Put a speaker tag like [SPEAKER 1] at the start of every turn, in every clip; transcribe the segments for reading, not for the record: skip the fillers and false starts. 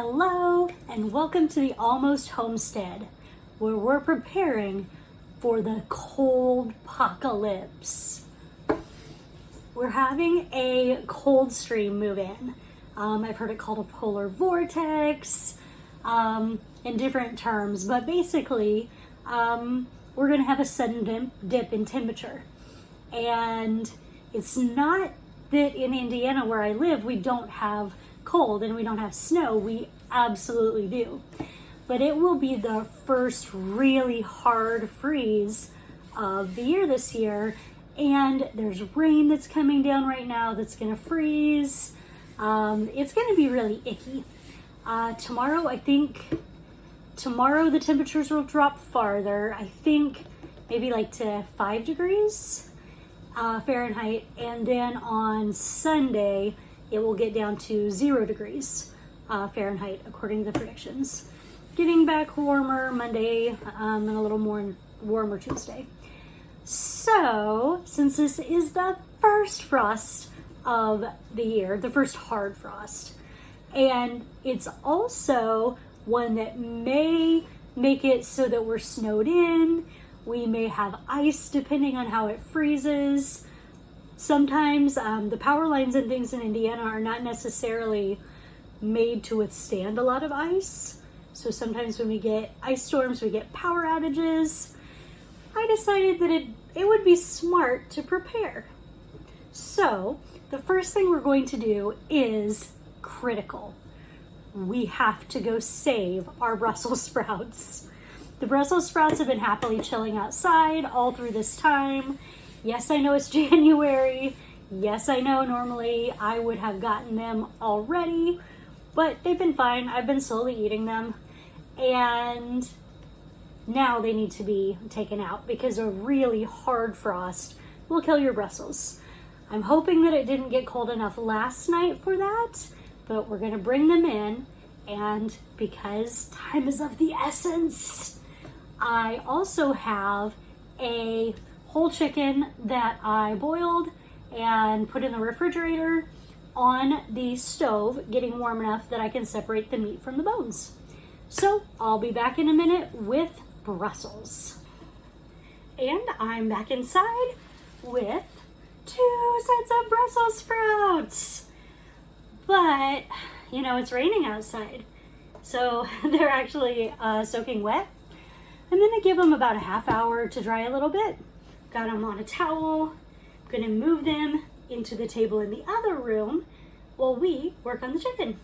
[SPEAKER 1] Hello and welcome to the Almost Homestead, where we're preparing for the Cold-Pocalypse. We're having a cold stream move in. I've heard it called a Polar Vortex in different terms, but basically we're going to have a sudden dip in temperature. And it's not that in Indiana where I live we don't have cold and we don't have snow. We absolutely do. But it will be the first really hard freeze of the year this year. And there's rain that's coming down right now that's going to freeze. It's going to be really icky. Tomorrow the temperatures will drop farther. I think maybe like to 5 degrees Fahrenheit. And then on Sunday, it will get down to 0 degrees Fahrenheit, according to the predictions. Getting back warmer Monday and a little more warmer Tuesday. So, since this is the first frost of the year, the first hard frost, and it's also one that may make it so that we're snowed in, we may have ice depending on how it freezes. Sometimes the power lines and things in Indiana are not necessarily made to withstand a lot of ice. So sometimes when we get ice storms, we get power outages. I decided that it would be smart to prepare. So the first thing we're going to do is critical. We have to go save our Brussels sprouts. The Brussels sprouts have been happily chilling outside all through this time. Yes, I know it's January. Yes, I know normally I would have gotten them already, but they've been fine. I've been slowly eating them, and now they need to be taken out because a really hard frost will kill your Brussels. I'm hoping that it didn't get cold enough last night for that, but we're going to bring them in, and because time is of the essence, I also have a whole chicken that I boiled and put in the refrigerator on the stove, getting warm enough that I can separate the meat from the bones. So I'll be back in a minute with Brussels. And I'm back inside with 2 sets of Brussels sprouts. But, you know, it's raining outside, so they're actually soaking wet. I'm gonna give them about a half hour to dry a little bit. Got them on a towel. I'm gonna move them into the table in the other room while we work on the chicken.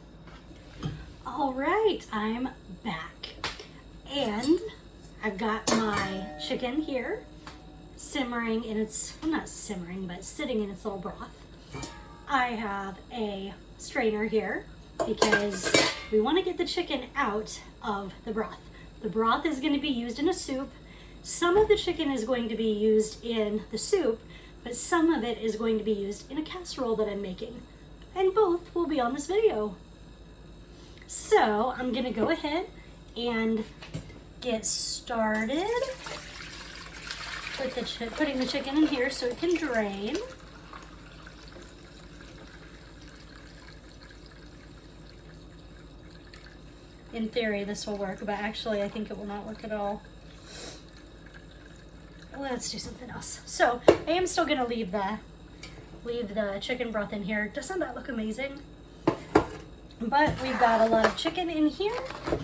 [SPEAKER 1] All right, I'm back. And I've got my chicken here simmering in its, well, not simmering, but sitting in its little broth. I have a strainer here because we wanna get the chicken out of the broth. The broth is gonna be used in a soup. Some of the chicken is going to be used in the soup, but some of it is going to be used in a casserole that I'm making. And both will be on this video. So I'm gonna go ahead and get started with putting the chicken in here so it can drain. In theory, this will work, but actually I think it will not work at all. Let's do something else. So I am still gonna leave the chicken broth in here. Doesn't that look amazing? But we've got a lot of chicken in here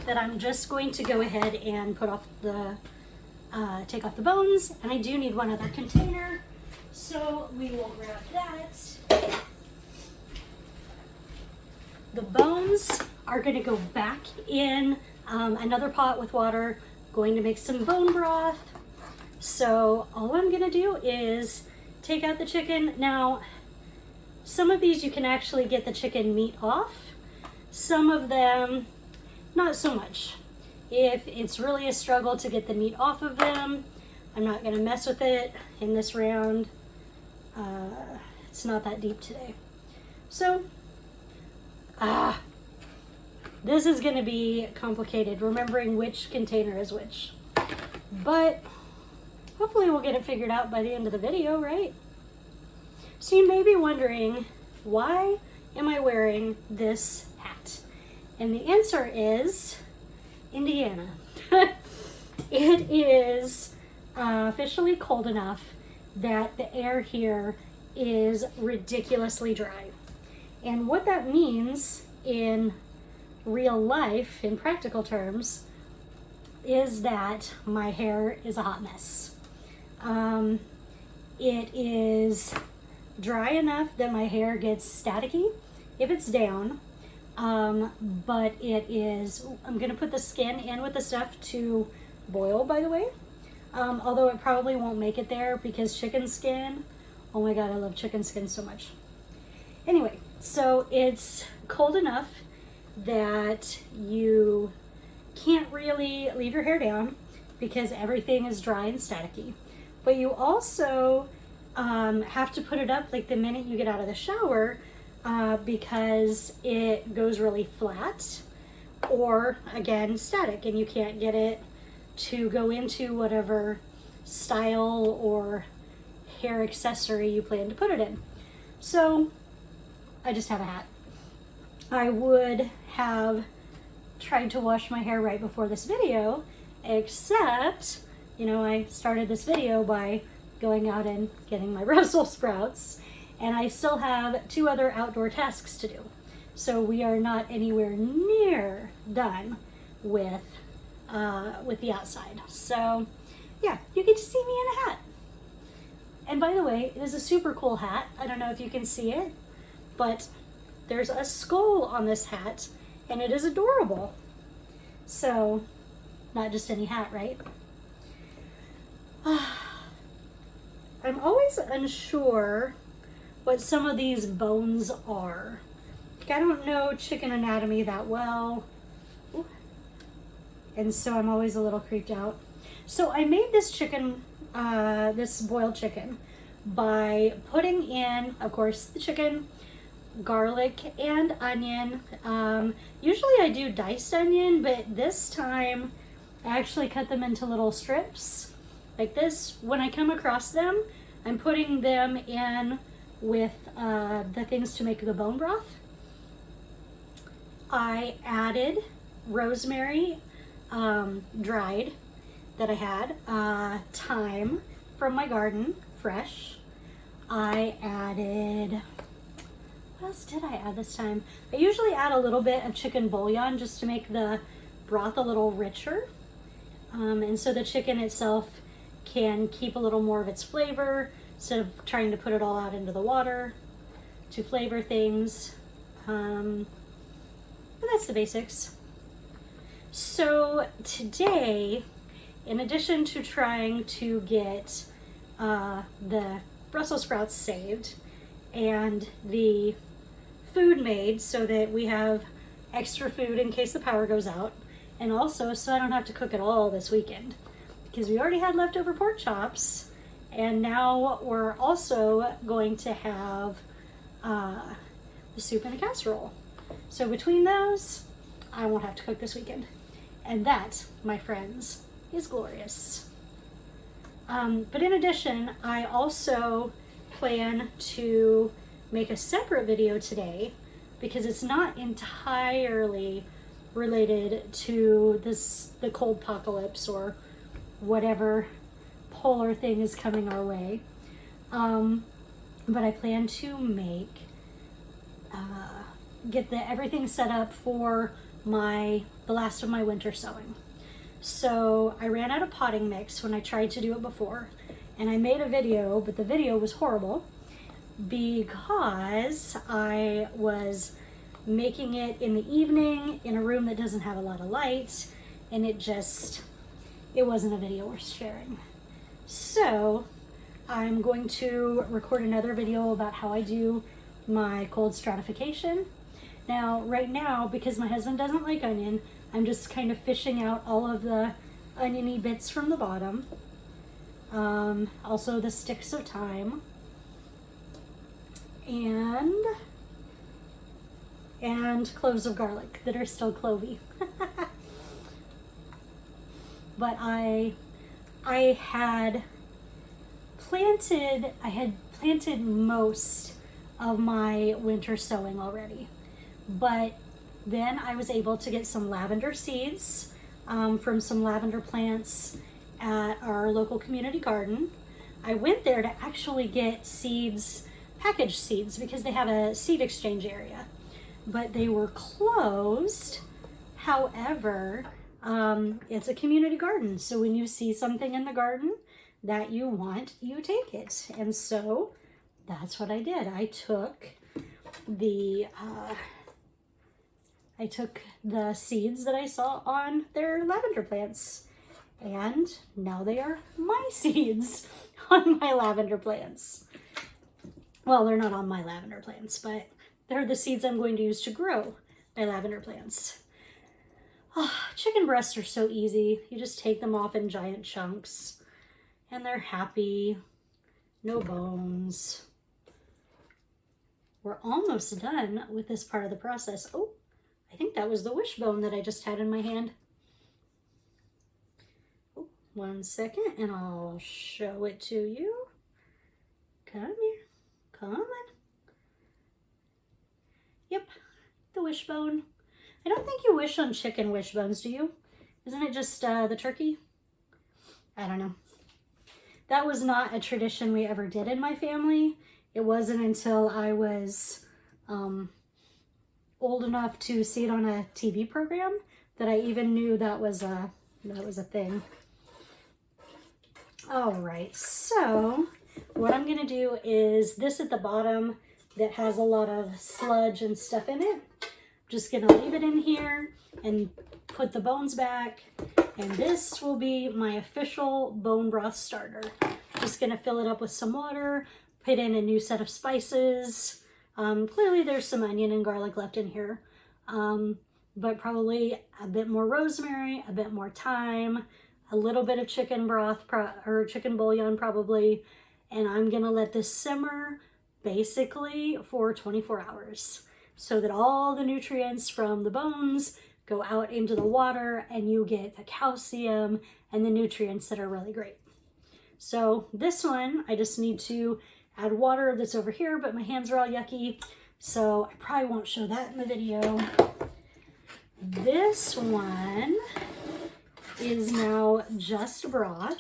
[SPEAKER 1] that I'm just going to go ahead and put off take off the bones. And I do need one other container, so we will grab that. The bones are gonna go back in another pot with water, going to make some bone broth. So all I'm gonna do is take out the chicken. Now, some of these you can actually get the chicken meat off. Some of them, not so much. If it's really a struggle to get the meat off of them, I'm not gonna mess with it in this round. It's not that deep today. So, this is gonna be complicated, remembering which container is which. But hopefully we'll get it figured out by the end of the video, right? So you may be wondering, why am I wearing this hat? And the answer is Indiana. It is officially cold enough that the air here is ridiculously dry. And what that means in real life, in practical terms, is that my hair is a hot mess. It is dry enough that my hair gets staticky if it's down, but it is, I'm gonna put the skin in with the stuff to boil, by the way, although it probably won't make it there because chicken skin, oh my god, I love chicken skin so much. Anyway, so it's cold enough that you can't really leave your hair down because everything is dry and staticky, but you also have to put it up like the minute you get out of the shower because it goes really flat or again static, and you can't get it to go into whatever style or hair accessory you plan to put it in. So I just have a hat. I would have tried to wash my hair right before this video, except, you know, I started this video by going out and getting my Brussels sprouts, and I still have 2 other outdoor tasks to do. So we are not anywhere near done with the outside. So yeah, you get to see me in a hat. And by the way, it is a super cool hat. I don't know if you can see it, but there's a skull on this hat, and it is adorable. So, not just any hat, right? I'm always unsure what some of these bones are. Like, I don't know chicken anatomy that well. Ooh. And so I'm always a little creeped out. So I made this chicken, this boiled chicken, by putting in, of course, the chicken, garlic, and onion. Usually I do diced onion, but this time I actually cut them into little strips like this. When I come across them, I'm putting them in with the things to make the bone broth. I added rosemary, dried, that I had, thyme from my garden, fresh. I added, what else did I add this time? I usually add a little bit of chicken bouillon just to make the broth a little richer. And so the chicken itself can keep a little more of its flavor instead of trying to put it all out into the water to flavor things. But that's the basics. So today, in addition to trying to get the Brussels sprouts saved and the food made so that we have extra food in case the power goes out, and also so I don't have to cook it all this weekend, because we already had leftover pork chops, and now we're also going to have the soup in a casserole. So between those, I won't have to cook this weekend. And that, my friends, is glorious. But in addition, I also plan to make a separate video today because it's not entirely related to the Cold-Pocalypse or whatever polar thing is coming our way. But I plan to make, get everything set up for the last of my winter sowing. So I ran out of potting mix when I tried to do it before, and I made a video, but the video was horrible because I was making it in the evening in a room that doesn't have a lot of light, and it wasn't a video worth sharing. So I'm going to record another video about how I do my cold stratification. Now, right now, because my husband doesn't like onion, I'm just kind of fishing out all of the oniony bits from the bottom. Also the sticks of thyme. And cloves of garlic that are still clovey. But I had planted most of my winter sowing already. But Then I was able to get some lavender seeds from some lavender plants at our local community garden. I went there to actually get seeds, packaged seeds, because they have a seed exchange area, but they were closed. However, it's a community garden, so when you see something in the garden that you want, you take it. And so that's what I did. I took the seeds that I saw on their lavender plants, and now they are my seeds on my lavender plants. Well, they're not on my lavender plants, but they're the seeds I'm going to use to grow my lavender plants. Oh, chicken breasts are so easy. You just take them off in giant chunks and they're happy. No bones. We're almost done with this part of the process. Oh, I think that was the wishbone that I just had in my hand. Oh, 1 second and I'll show it to you. Come here. Come on. Yep, the wishbone. I don't think you wish on chicken wishbones, do you? Isn't it just the turkey? I don't know. That was not a tradition we ever did in my family. It wasn't until I was old enough to see it on a TV program that I even knew that was a thing. All right, so what I'm gonna do is this at the bottom that has a lot of sludge and stuff in it. Just gonna leave it in here and put the bones back. And this will be my official bone broth starter. Just gonna fill it up with some water, put in a new set of spices. Clearly there's some onion and garlic left in here, but probably a bit more rosemary, a bit more thyme, a little bit of chicken broth or chicken bouillon probably. And I'm gonna let this simmer basically for 24 hours so that all the nutrients from the bones go out into the water and you get the calcium and the nutrients that are really great. So this one, I just need to add water that's over here, but my hands are all yucky, so I probably won't show that in the video. This one is now just broth.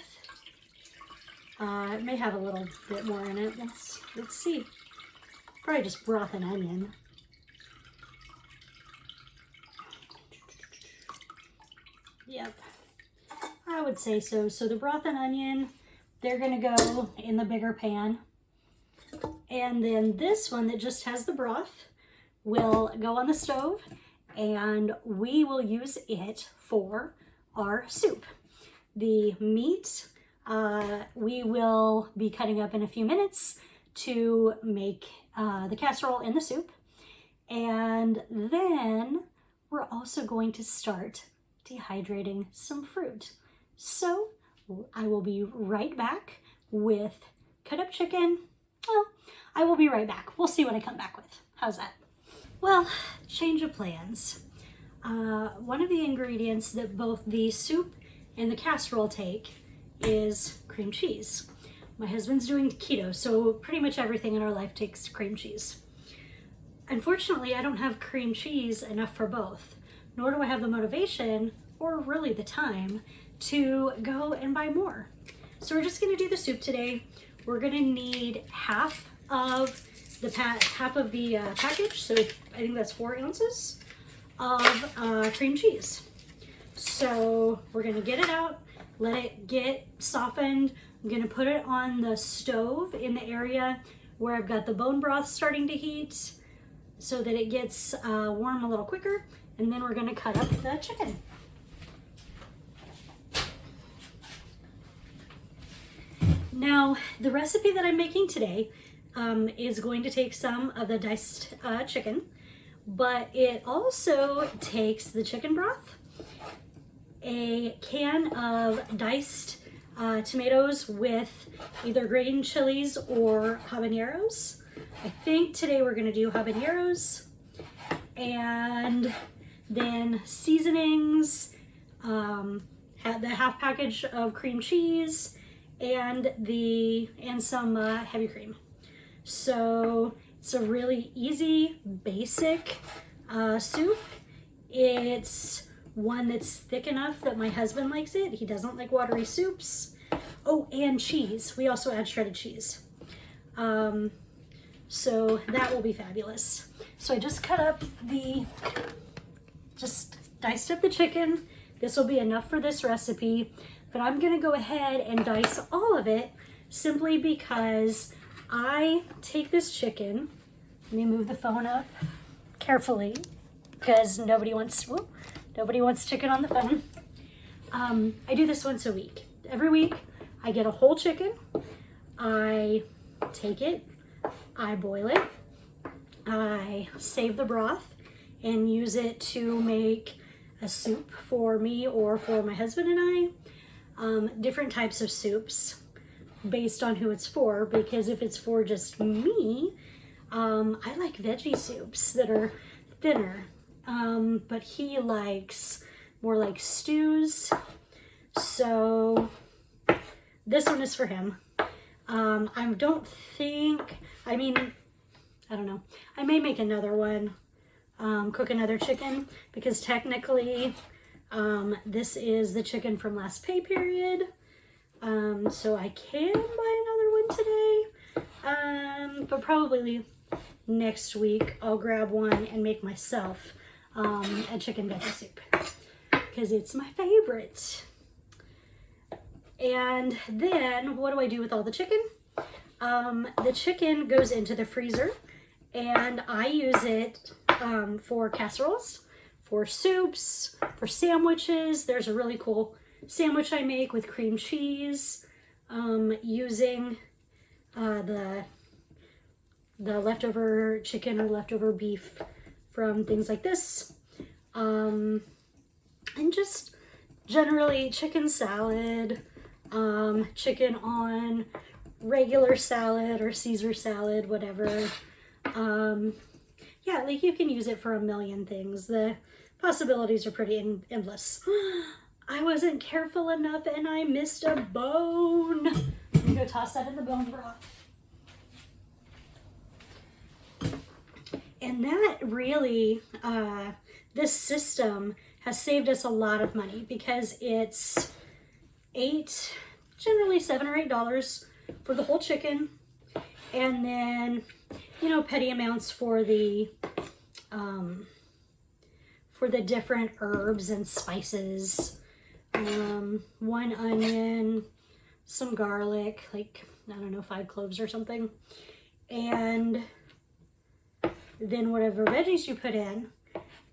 [SPEAKER 1] It may have a little bit more in it. Let's see. Probably just broth and onion. Yep, I would say so. So the broth and onion, they're gonna go in the bigger pan. And then this one that just has the broth will go on the stove and we will use it for our soup. The meat, we will be cutting up in a few minutes to make the casserole in the soup. And then we're also going to start dehydrating some fruit. So I will be right back with cut up chicken. Well, I will be right back. We'll see what I come back with. How's that? Well, change of plans. One of the ingredients that both the soup and the casserole take is cream cheese. My husband's doing keto, so pretty much everything in our life takes cream cheese. Unfortunately, I don't have cream cheese enough for both, nor do I have the motivation or really the time to go and buy more. So we're just gonna do the soup today. We're gonna need half of the package, so I think that's 4 ounces of cream cheese. So we're gonna get it out, let it get softened. I'm gonna put it on the stove in the area where I've got the bone broth starting to heat so that it gets warm a little quicker. And then we're gonna cut up the chicken. Now, the recipe that I'm making today is going to take some of the diced chicken, but it also takes the chicken broth, a can of diced tomatoes with either green chilies or habaneros. I think today we're gonna do habaneros, and then seasonings, the half package of cream cheese, and some heavy cream. So it's a really easy, basic soup. It's one that's thick enough that my husband likes it. He doesn't like watery soups. Oh, and cheese. We also add shredded cheese. So that will be fabulous. So I just diced up the chicken. This will be enough for this recipe, but I'm gonna go ahead and dice all of it simply because I take this chicken. Let me move the phone up carefully because nobody wants chicken on the phone. I do this once a week. Every week I get a whole chicken. I take it, I boil it, I save the broth and use it to make a soup for me or for my husband and I. Different types of soups based on who it's for, because if it's for just me, I like veggie soups that are thinner, but he likes more like stews, so this one is for him. I don't know. I may make another one, cook another chicken, because technically this is the chicken from last pay period. So I can buy another one today, but probably next week I'll grab one and make myself a chicken veggie soup because it's my favorite. And then what do I do with all the chicken? The chicken goes into the freezer and I use it for casseroles, for soups, for sandwiches. There's a really cool sandwich I make with cream cheese, using the leftover chicken or leftover beef from things like this, and just generally chicken salad, chicken on regular salad or Caesar salad, whatever. Yeah, like you can use it for a million things. The possibilities are pretty endless. I wasn't careful enough and I missed a bone. I'm gonna go toss that in the bone broth. And that really, this system has saved us a lot of money because it's generally $7 or $8 for the whole chicken. And then, you know, petty amounts for the different herbs and spices. 1 onion, some garlic, like, I don't know, 5 cloves or something. And then whatever veggies you put in.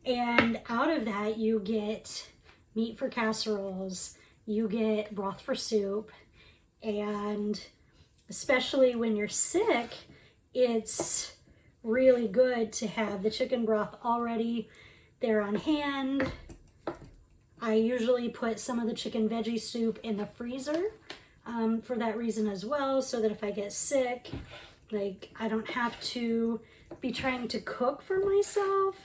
[SPEAKER 1] And out of that, you get meat for casseroles, you get broth for soup, and especially when you're sick, it's really good to have the chicken broth already there on hand. I usually put some of the chicken veggie soup in the freezer for that reason as well, so that if I get sick, like, I don't have to be trying to cook for myself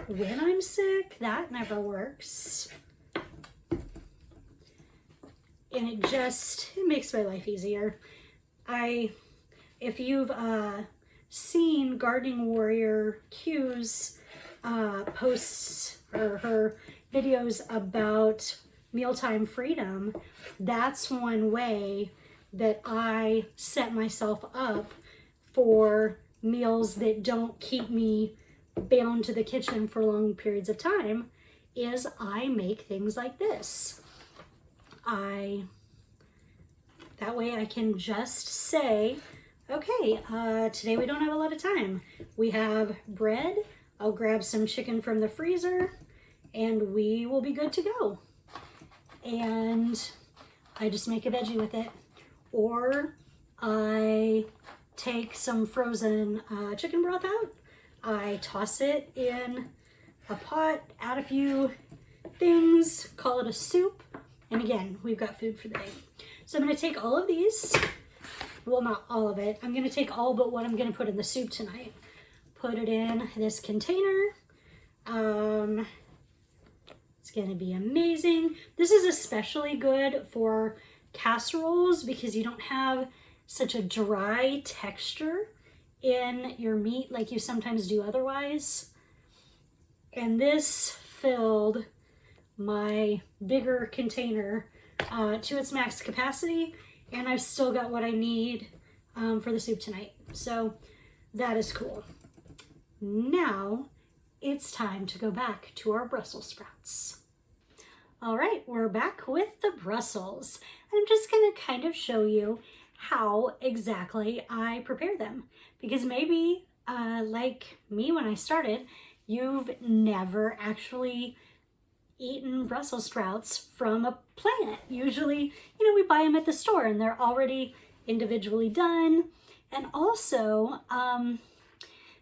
[SPEAKER 1] when I'm sick. That never works. And it makes my life easier. If you've seen Gardening Warrior Q's posts or her videos about mealtime freedom, that's one way that I set myself up for meals that don't keep me bound to the kitchen for long periods of time, is I make things like this. That way I can just say, okay, today we don't have a lot of time. We have bread, I'll grab some chicken from the freezer, and we will be good to go. And I just make a veggie with it. Or I take some frozen chicken broth out, I toss it in a pot, add a few things, call it a soup, and again, we've got food for the day. So I'm going to take all of these, well, not all of it, I'm going to take all but what I'm going to put in the soup tonight, put it in this container. It's going to be amazing. This is especially good for casseroles because you don't have such a dry texture in your meat like you sometimes do otherwise. And this filled my bigger container to its max capacity, and I've still got what I need for the soup tonight. So that is cool. Now it's time to go back to our Brussels sprouts. All right, we're back with the Brussels. I'm just gonna kind of show you how exactly I prepare them, because maybe like me when I started, you've never actually eaten Brussels sprouts from a plant. Usually, you know, we buy them at the store and they're already individually done. And also,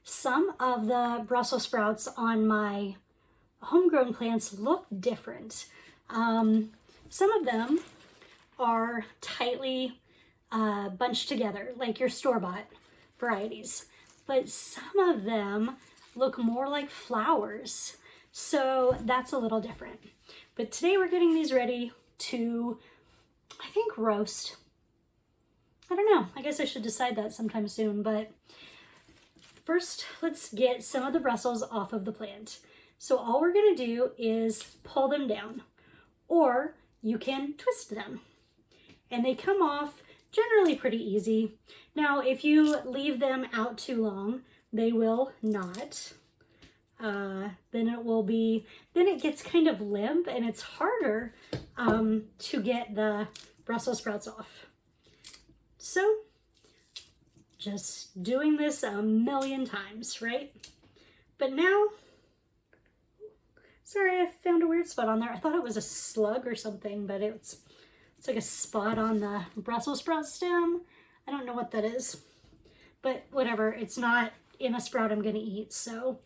[SPEAKER 1] some of the Brussels sprouts on my homegrown plants look different. Some of them are tightly bunched together, like your store-bought varieties, but some of them look more like flowers. So that's a little different. But today we're getting these ready to, I think, roast. I don't know. I guess I should decide that sometime soon, but first let's get some of the Brussels off of the plant. So all we're gonna do is pull them down, or you can twist them. And they come off generally pretty easy. Now, if you leave them out too long, they will not. Then it gets kind of limp and it's harder to get the Brussels sprouts off. So just doing this a million times, right? But now, sorry, I found a weird spot on there. I thought it was a slug or something, but it's like a spot on the Brussels sprout stem. I don't know what that is, but whatever. It's not in a sprout I'm gonna eat. So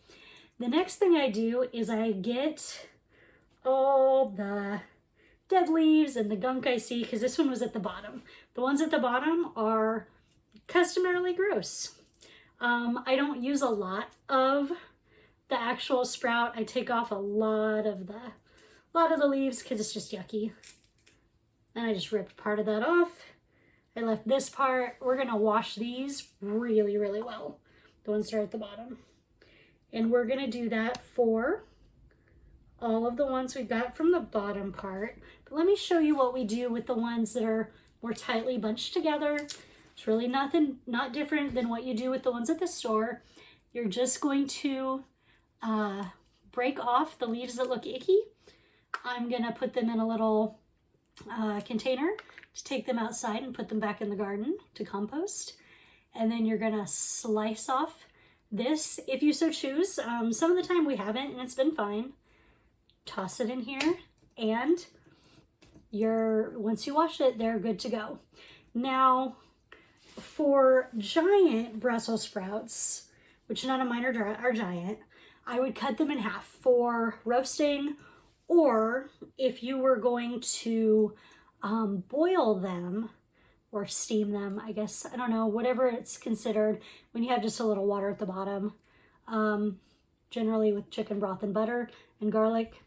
[SPEAKER 1] the next thing I do is I get all the dead leaves and the gunk I see, because this one was at the bottom. The ones at the bottom are customarily gross. I don't use a lot of the actual sprout. I take off a lot of the leaves because it's just yucky. And I just ripped part of that off. I left this part. We're gonna wash these really, really well, the ones that are at the bottom. And we're gonna do that for all of the ones we got from the bottom part. But let me show you what we do with the ones that are more tightly bunched together. It's really not different than what you do with the ones at the store. You're just going to break off the leaves that look icky. I'm gonna put them in a little container to take them outside and put them back in the garden to compost. And then you're gonna slice off this if you so choose. Some of the time we haven't and it's been fine. Toss it in here and once you wash it, they're good to go. Now, for giant Brussels sprouts, which none of mine are giant, I would cut them in half for roasting, or if you were going to boil them or steam them, I guess, I don't know, whatever it's considered when you have just a little water at the bottom. Generally with chicken broth and butter and garlic,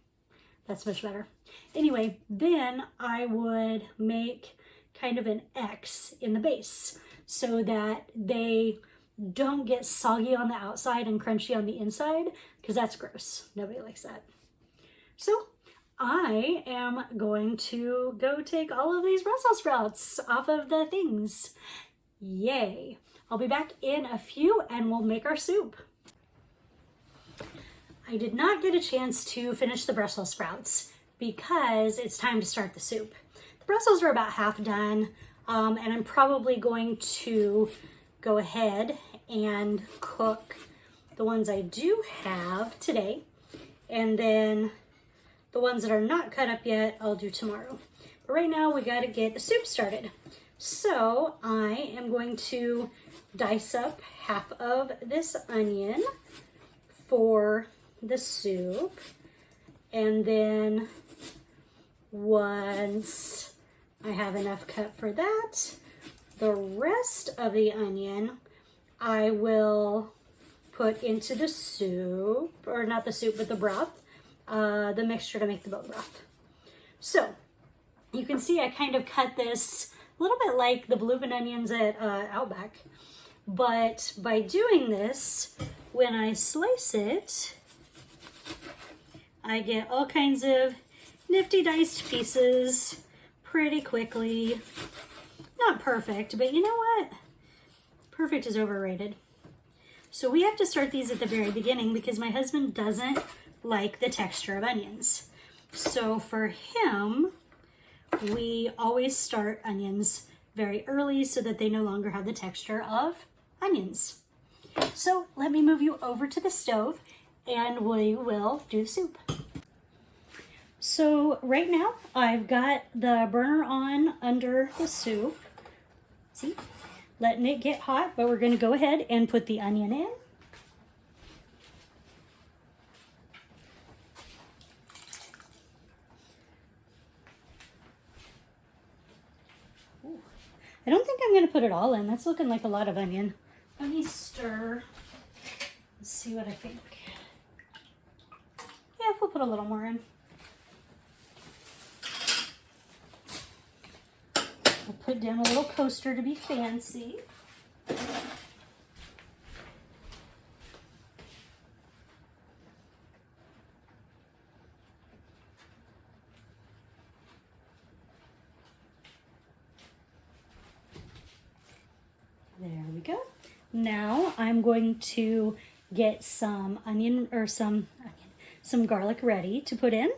[SPEAKER 1] that's much better. Anyway, then I would make kind of an X in the base so that they don't get soggy on the outside and crunchy on the inside, because that's gross. Nobody likes that. So I am going to go take all of these Brussels sprouts off of the things. Yay. I'll be back in a few and we'll make our soup. I did not get a chance to finish the Brussels sprouts because it's time to start the soup. The Brussels are about half done, and I'm probably going to go ahead and cook the ones I do have today, and then the ones that are not cut up yet, I'll do tomorrow. But right now we gotta get the soup started. So I am going to dice up half of this onion for the soup, and then once I have enough cut for that, the rest of the onion I will put into the soup, or not the soup, but the broth, the mixture to make the bone broth. So you can see I kind of cut this a little bit like the blooming onions at Outback, but by doing this, when I slice it, I get all kinds of nifty diced pieces pretty quickly. Not perfect, but you know what? Perfect is overrated. So we have to start these at the very beginning because my husband doesn't like the texture of onions. So for him, we always start onions very early so that they no longer have the texture of onions. So let me move you over to the stove and we will do the soup. So right now I've got the burner on under the soup. See? Letting it get hot, but we're going to go ahead and put the onion in. Ooh. I don't think I'm going to put it all in. That's looking like a lot of onion. Let me stir. Let's see what I think. Yeah, we'll put a little more in. I'll put down a little coaster to be fancy. There we go. Now I'm going to get some some garlic ready to put in.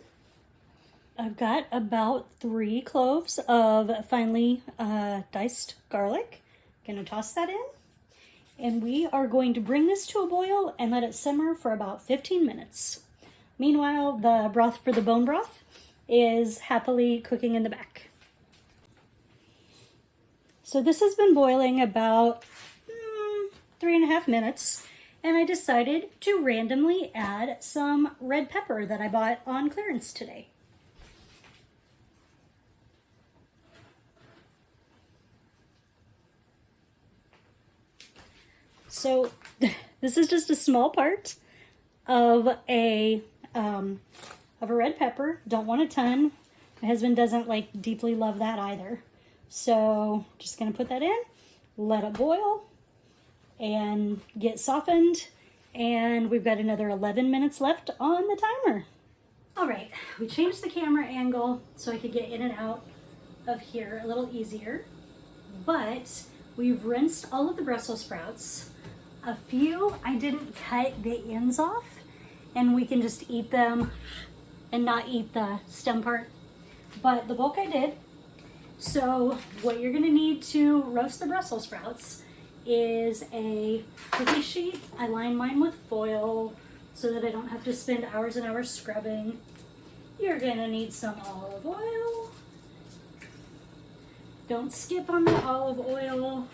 [SPEAKER 1] I've got about 3 cloves of finely diced garlic. Gonna toss that in. And we are going to bring this to a boil and let it simmer for about 15 minutes. Meanwhile, the broth for the bone broth is happily cooking in the back. So this has been boiling about 3.5 minutes, and I decided to randomly add some red pepper that I bought on clearance today. So this is just a small part of a red pepper. Don't want a ton. My husband doesn't like deeply love that either. So just gonna put that in, let it boil and get softened. And we've got another 11 minutes left on the timer. All right, we changed the camera angle so I could get in and out of here a little easier. But we've rinsed all of the Brussels sprouts. A few I didn't cut the ends off, and we can just eat them and not eat the stem part. But the bulk I did. So what you're gonna need to roast the Brussels sprouts is a cookie sheet. I line mine with foil so that I don't have to spend hours and hours scrubbing. You're gonna need some olive oil. Don't skip on the olive oil.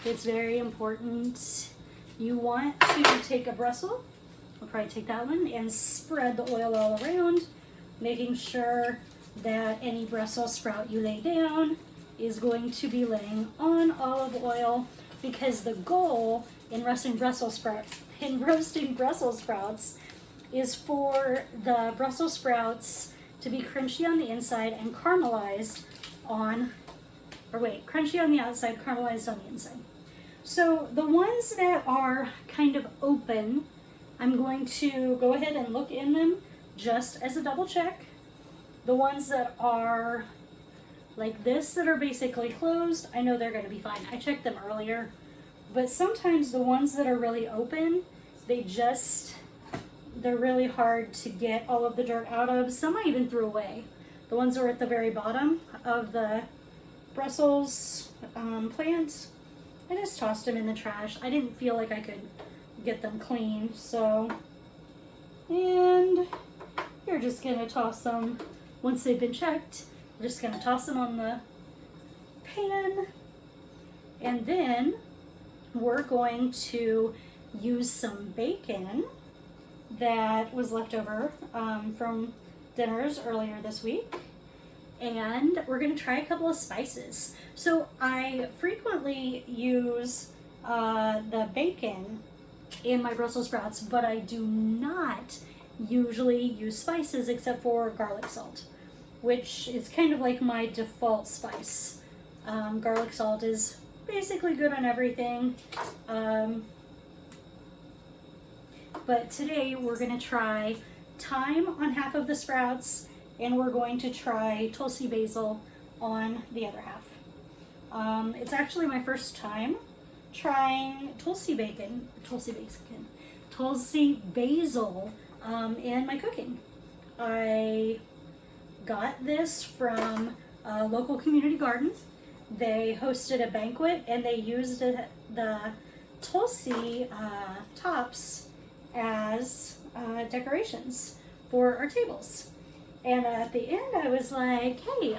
[SPEAKER 1] It's very important. You want to take a Brussels, I'll probably take that one, and spread the oil all around, making sure that any Brussels sprout you lay down is going to be laying on olive oil, because the goal in roasting Brussels sprouts is for the Brussels sprouts to be crunchy on the inside and caramelized on, crunchy on the outside, caramelized on the inside. So the ones that are kind of open, I'm going to go ahead and look in them just as a double check. The ones that are like this, that are basically closed, I know they're going to be fine. I checked them earlier. But sometimes the ones that are really open, they're really hard to get all of the dirt out of. Some I even threw away. The ones that are at the very bottom of the Brussels plants, I just tossed them in the trash. I didn't feel like I could get them clean, so. And you're just gonna toss them, once they've been checked, we're just gonna toss them on the pan. And then we're going to use some bacon that was left over from dinners earlier this week. And we're going to try a couple of spices. So I frequently use the bacon in my Brussels sprouts, but I do not usually use spices except for garlic salt, which is kind of like my default spice. Garlic salt is basically good on everything. But today we're going to try thyme on half of the sprouts, and we're going to try Tulsi basil on the other half. It's actually my first time trying Tulsi basil in my cooking. I got this from a local community garden. They hosted a banquet and they used the Tulsi tops as decorations for our tables. And at the end I was like, hey,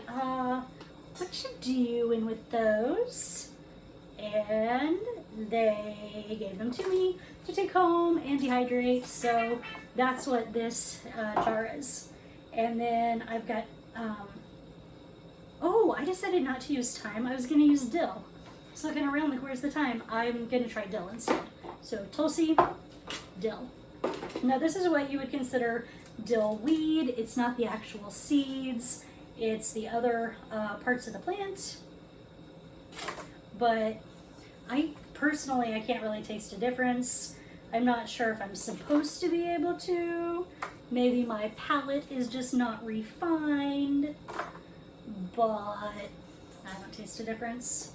[SPEAKER 1] what you doing with those? And they gave them to me to take home and dehydrate. So that's what this jar is. And then I've got, oh, I decided not to use thyme. I was going to use dill. So looking around like, where's the thyme? I'm going to try dill instead. So Tulsi, dill. Now this is what you would consider dill weed. It's not the actual seeds. It's the other parts of the plant. But I can't really taste a difference. I'm not sure if I'm supposed to be able to. Maybe my palate is just not refined, but I don't taste a difference.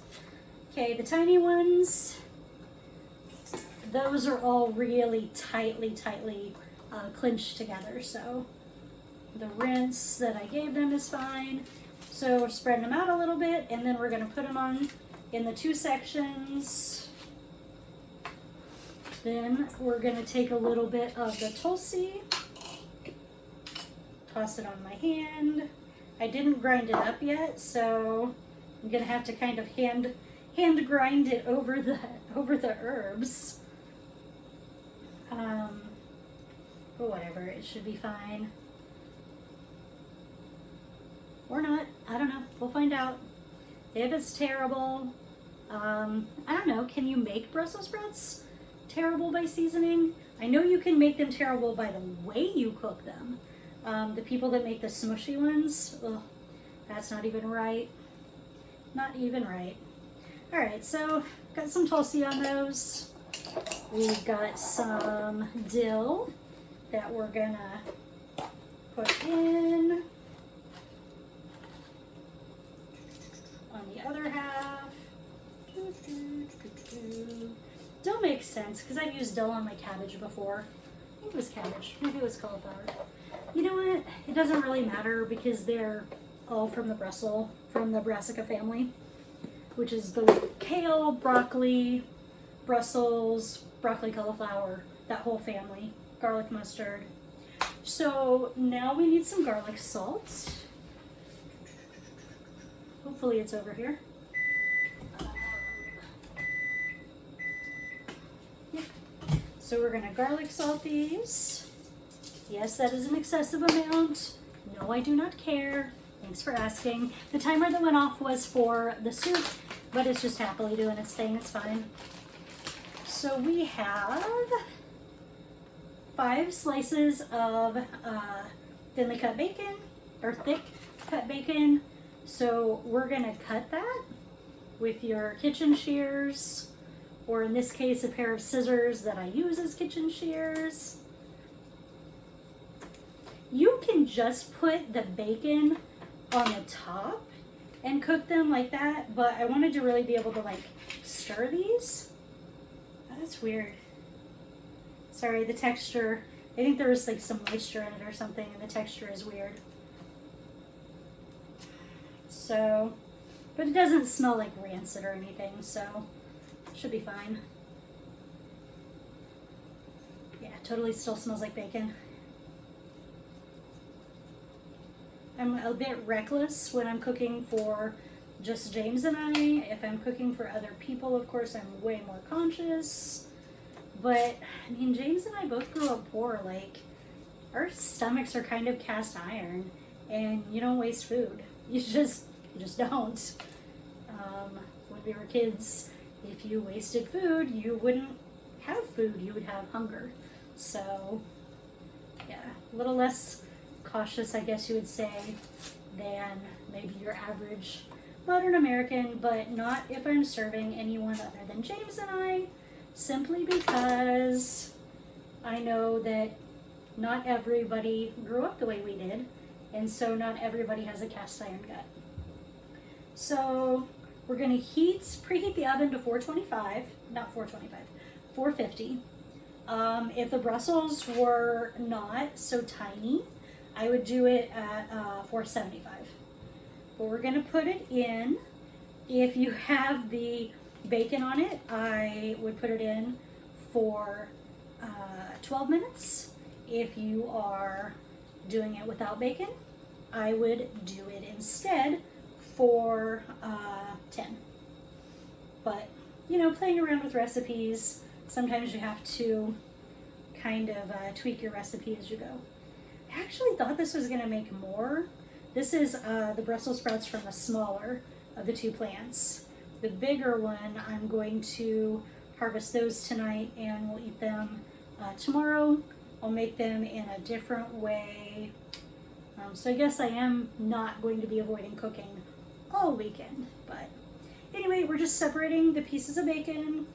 [SPEAKER 1] Okay, the tiny ones, those are all really tightly clinched together. So the rinse that I gave them is fine. So we're spreading them out a little bit, and then we're gonna put them on in the two sections. Then we're gonna take a little bit of the Tulsi, toss it on my hand. I didn't grind it up yet, so I'm gonna have to kind of hand grind it over the herbs. But whatever, it should be fine. Or not, I don't know, we'll find out. If it's terrible, I don't know, can you make Brussels sprouts terrible by seasoning? I know you can make them terrible by the way you cook them. The people that make the smushy ones, ugh, that's not even right. Not even right. All right, so got some Tulsi on those. We've got some dill that we're gonna put in on the other half. Dill makes sense because I've used dill on my cabbage before. I think it was cabbage, maybe it was cauliflower. You know what? It doesn't really matter because they're all from the brassica family, which is the kale, broccoli, Brussels, broccoli, cauliflower, that whole family, garlic mustard. So now we need some garlic salt. Hopefully it's over here. Yeah. So we're gonna garlic salt these. Yes, that is an excessive amount. No, I do not care. Thanks for asking. The timer that went off was for the soup, but it's just happily doing its thing. It's fine. So we have 5 slices of thinly cut bacon, or thick cut bacon. So we're gonna cut that with your kitchen shears, or in this case, a pair of scissors that I use as kitchen shears. You can just put the bacon on the top and cook them like that, but I wanted to really be able to like stir these. Oh, that's weird. Sorry, the texture, I think there was like some moisture in it or something, and the texture is weird. So, but it doesn't smell like rancid or anything, so it should be fine. Yeah, totally still smells like bacon. I'm a bit reckless when I'm cooking for just James and I. If I'm cooking for other people, of course, I'm way more conscious. But, I mean, James and I both grew up poor. Like, our stomachs are kind of cast iron, and you don't waste food. You just don't. When we were kids, if you wasted food, you wouldn't have food. You would have hunger. So, yeah, a little less cautious, I guess you would say, than maybe your average modern American, but not if I'm serving anyone other than James and I, simply because I know that not everybody grew up the way we did, and so not everybody has a cast iron gut. So we're going to preheat the oven to 425, not 425, 450. If the Brussels were not so tiny, I would do it at 475. But we're going to put it in. If you have the bacon on it, I would put it in for 12 minutes. If you are doing it without bacon, I would do it instead for 10. But, you know, playing around with recipes, sometimes you have to kind of tweak your recipe as you go. I actually thought this was going to make more. This is the Brussels sprouts from the smaller of the two plants. The bigger one, I'm going to harvest those tonight and we'll eat them tomorrow. I'll make them in a different way. So I guess I am not going to be avoiding cooking all weekend. But anyway, we're just separating the pieces of bacon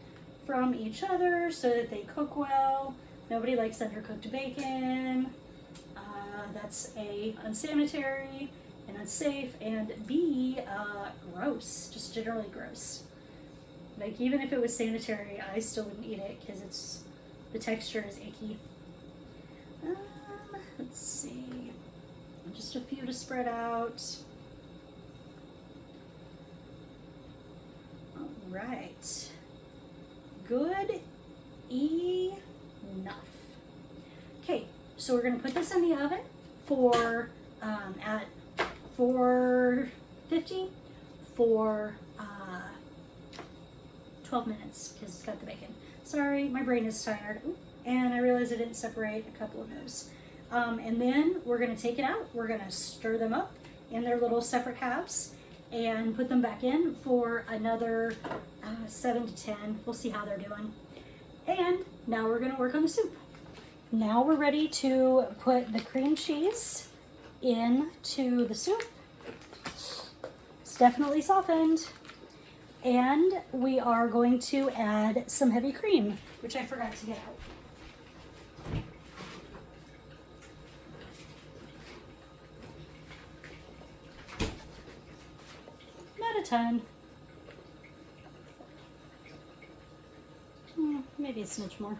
[SPEAKER 1] from each other so that they cook well. Nobody likes undercooked bacon. That's A, unsanitary and unsafe, and B, gross, just generally gross. Like, even if it was sanitary, I still wouldn't eat it because the texture is icky. Let's see, just a few to spread out. All right, good enough. Okay, so we're gonna put this in the oven for at 450 for 12 minutes because it's got the bacon. Sorry, my brain is tired. Ooh, and I realized I didn't separate a couple of those. And then we're gonna take it out. We're gonna stir them up in their little separate halves and put them back in for another 7 to 10. We'll see how they're doing. And now we're gonna work on the soup. Now we're ready to put the cream cheese into the soup. It's definitely softened. And we are going to add some heavy cream, which I forgot to get out. Not a ton. Maybe a smidge more.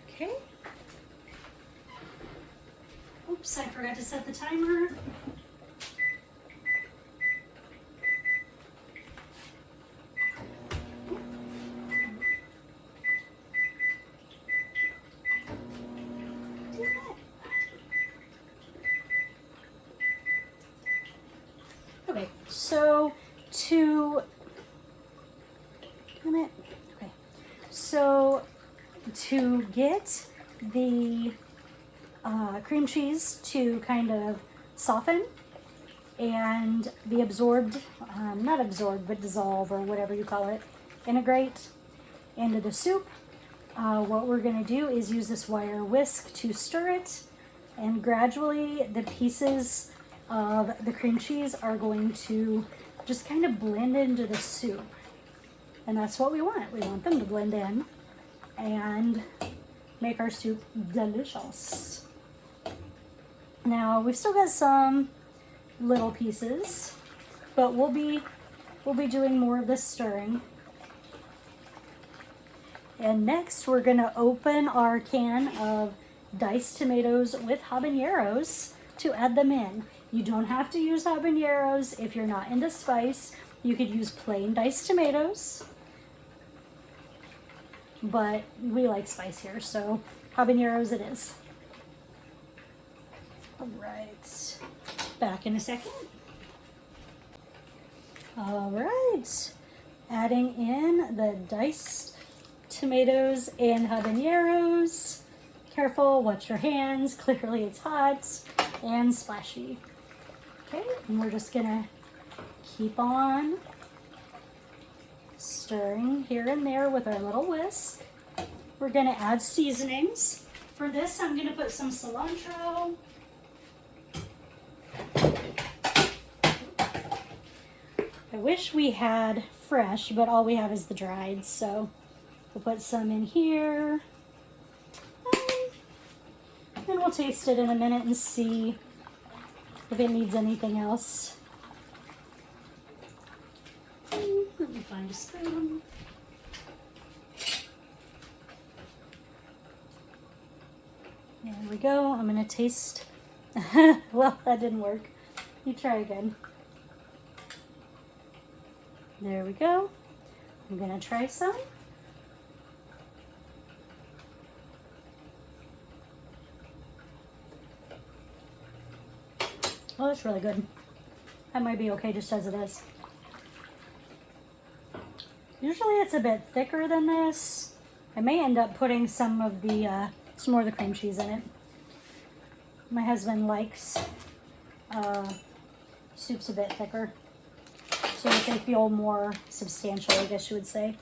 [SPEAKER 1] Okay. Oops, I forgot to set the timer. Okay, so to get the cream cheese to kind of soften and be absorbed, not absorbed, but dissolve or whatever you call it, integrate into the soup, what we're going to do is use this wire whisk to stir it, and gradually the pieces of the cream cheese are going to just kind of blend into the soup. And that's what we want. We want them to blend in and make our soup delicious. Now we've still got some little pieces, but we'll be doing more of this stirring. And next we're gonna open our can of diced tomatoes with habaneros to add them in. You don't have to use habaneros if you're not into spice. You could use plain diced tomatoes, but we like spice here, so habaneros it is. All right, back in a second. All right, adding in the diced tomatoes and habaneros. Careful, watch your hands. Clearly it's hot and splashy. Okay, and we're just gonna keep on stirring here and there with our little whisk. We're gonna add seasonings. For this, I'm gonna put some cilantro. I wish we had fresh, but all we have is the dried, so we'll put some in here. And we'll taste it in a minute and see if it needs anything else. Let me find a spoon. There we go. I'm gonna taste. Well, that didn't work. You try again. There we go. I'm gonna try some. Oh, that's really good. That might be okay just as it is. Usually it's a bit thicker than this. I may end up putting some more of the cream cheese in it. My husband likes soups a bit thicker, so that they feel more substantial, I guess you would say.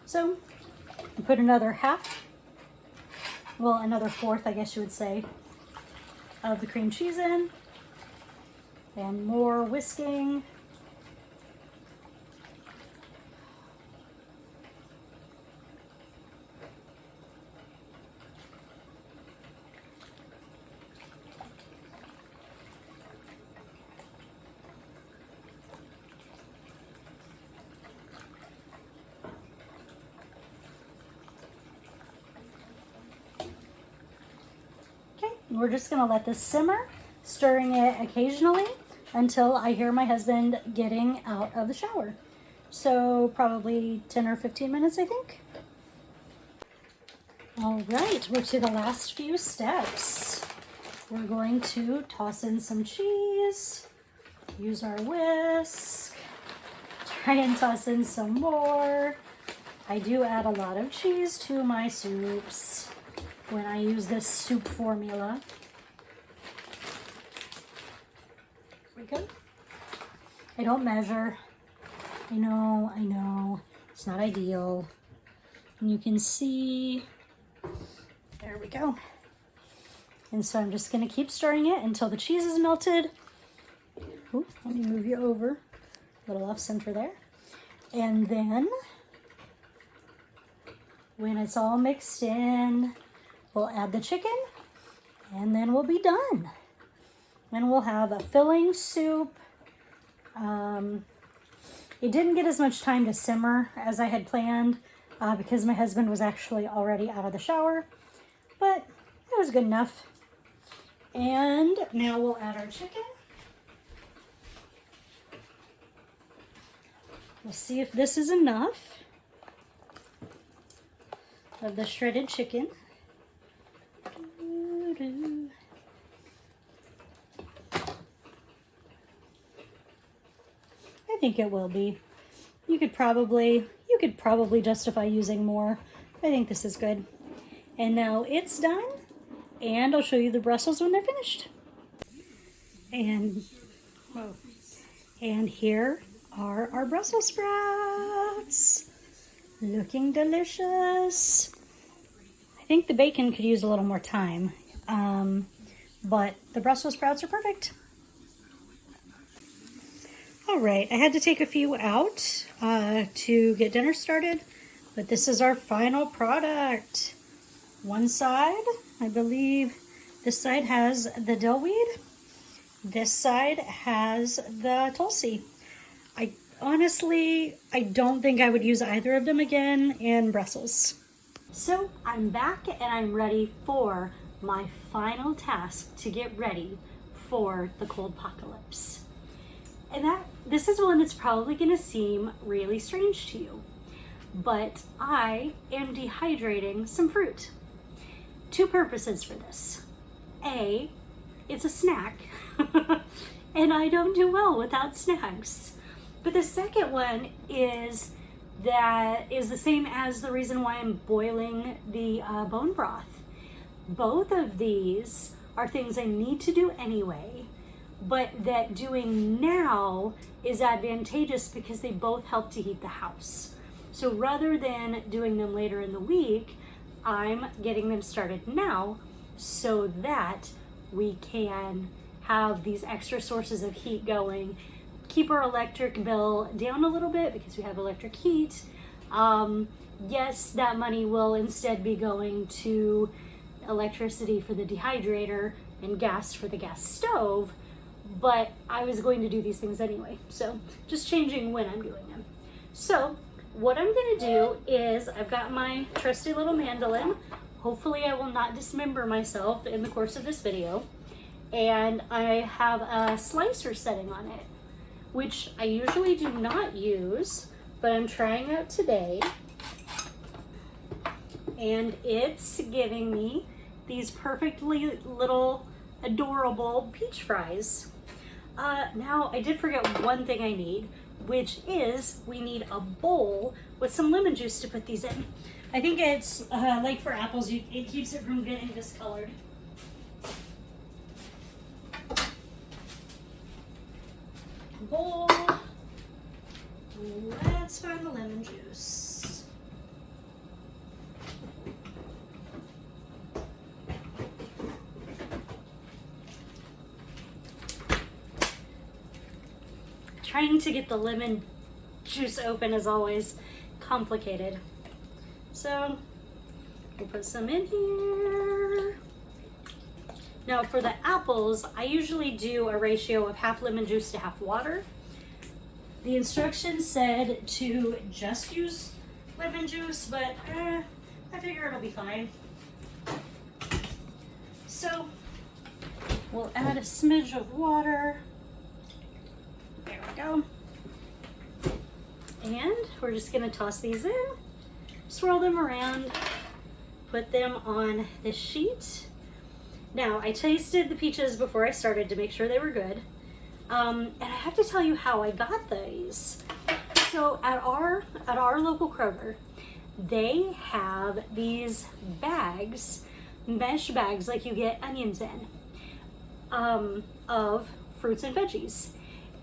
[SPEAKER 1] So I put another fourth, I guess you would say, of the cream cheese in, and more whisking. We're just gonna let this simmer, stirring it occasionally until I hear my husband getting out of the shower. So probably 10 or 15 minutes, I think. All right, we're to the last few steps. We're going to toss in some cheese, use our whisk, try and toss in some more. I do add a lot of cheese to my soups when I use this soup formula. There we go. I don't measure. I know, it's not ideal. And you can see, there we go. And so I'm just gonna keep stirring it until the cheese is melted. Ooh, let me move you over, a little off center there. And then, when it's all mixed in, we'll add the chicken, and then we'll be done. And we'll have a filling soup. It didn't get as much time to simmer as I had planned because my husband was actually already out of the shower, but it was good enough. And now we'll add our chicken. We'll see if this is enough of the shredded chicken. I think it will be. You could probably justify using more. I think this is good. And now it's done, and I'll show you the Brussels when they're finished. And here are our Brussels sprouts. Looking delicious. I think the bacon could use a little more time, but the Brussels sprouts are perfect. All right, I had to take a few out to get dinner started, but this is our final product. One side, I believe this side has the dill weed. This side has the tulsi. Honestly, I don't think I would use either of them again in Brussels. So I'm back and I'm ready for my final task to get ready for the Cold-Pocalypse. And this is one that's probably going to seem really strange to you, but I am dehydrating some fruit. Two purposes for this. A, it's a snack, and I don't do well without snacks. But the second one is the same as the reason why I'm boiling the bone broth. Both of these are things I need to do anyway, but that doing now is advantageous because they both help to heat the house. So rather than doing them later in the week, I'm getting them started now so that we can have these extra sources of heat going, keep our electric bill down a little bit because we have electric heat. Yes, that money will instead be going to electricity for the dehydrator and gas for the gas stove, but I was going to do these things anyway. So just changing when I'm doing them. So what I'm gonna do is I've got my trusty little mandolin. Hopefully I will not dismember myself in the course of this video. And I have a slicer setting on it, which I usually do not use, but I'm trying out today. And it's giving me these perfectly little adorable peach fries. Now I did forget one thing I need, which is we need a bowl with some lemon juice to put these in. I think it's like for apples, it keeps it from getting discolored. Bowl. Let's find the lemon juice. Trying to get the lemon juice open is always complicated. So we'll put some in here. Now for the apples, I usually do a ratio of half lemon juice to half water. The instructions said to just use lemon juice, but I figure it'll be fine. So we'll add a smidge of water. There we go. And we're just gonna toss these in, swirl them around, put them on this sheet. Now, I tasted the peaches before I started to make sure they were good. And I have to tell you how I got these. So at our local Kroger, they have these bags, mesh bags like you get onions in, of fruits and veggies.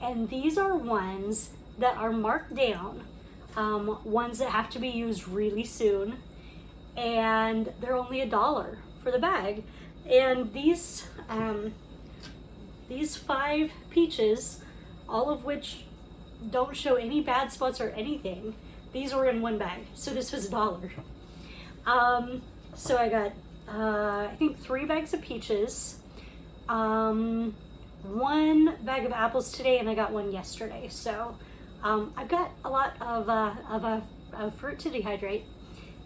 [SPEAKER 1] And these are ones that are marked down, ones that have to be used really soon, and they're only $1 for the bag. And these 5 peaches, all of which don't show any bad spots or anything, these were in one bag. So this was $1. So I got, I think 3 bags of peaches, 1 bag of apples today, and I got 1 yesterday. So I've got a lot of fruit to dehydrate,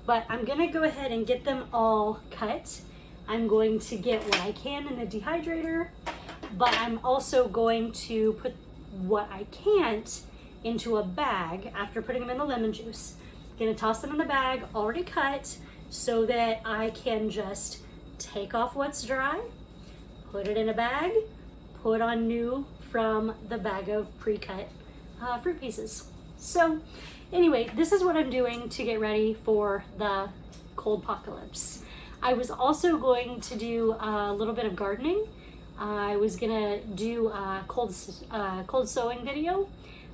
[SPEAKER 1] but I'm gonna go ahead and get them all cut. I'm going to get what I can in the dehydrator, but I'm also going to put what I can't into a bag after putting them in the lemon juice. Gonna toss them in the bag already cut so that I can just take off what's dry, put it in a bag, put on new from the bag of pre-cut fruit pieces. So anyway, this is what I'm doing to get ready for the Cold-Pocalypse. I was also going to do a little bit of gardening. I was gonna do a cold sowing video,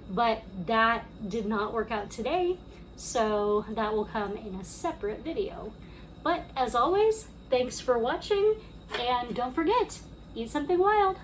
[SPEAKER 1] but that did not work out today, so that will come in a separate video. But as always, thanks for watching, and don't forget, eat something wild.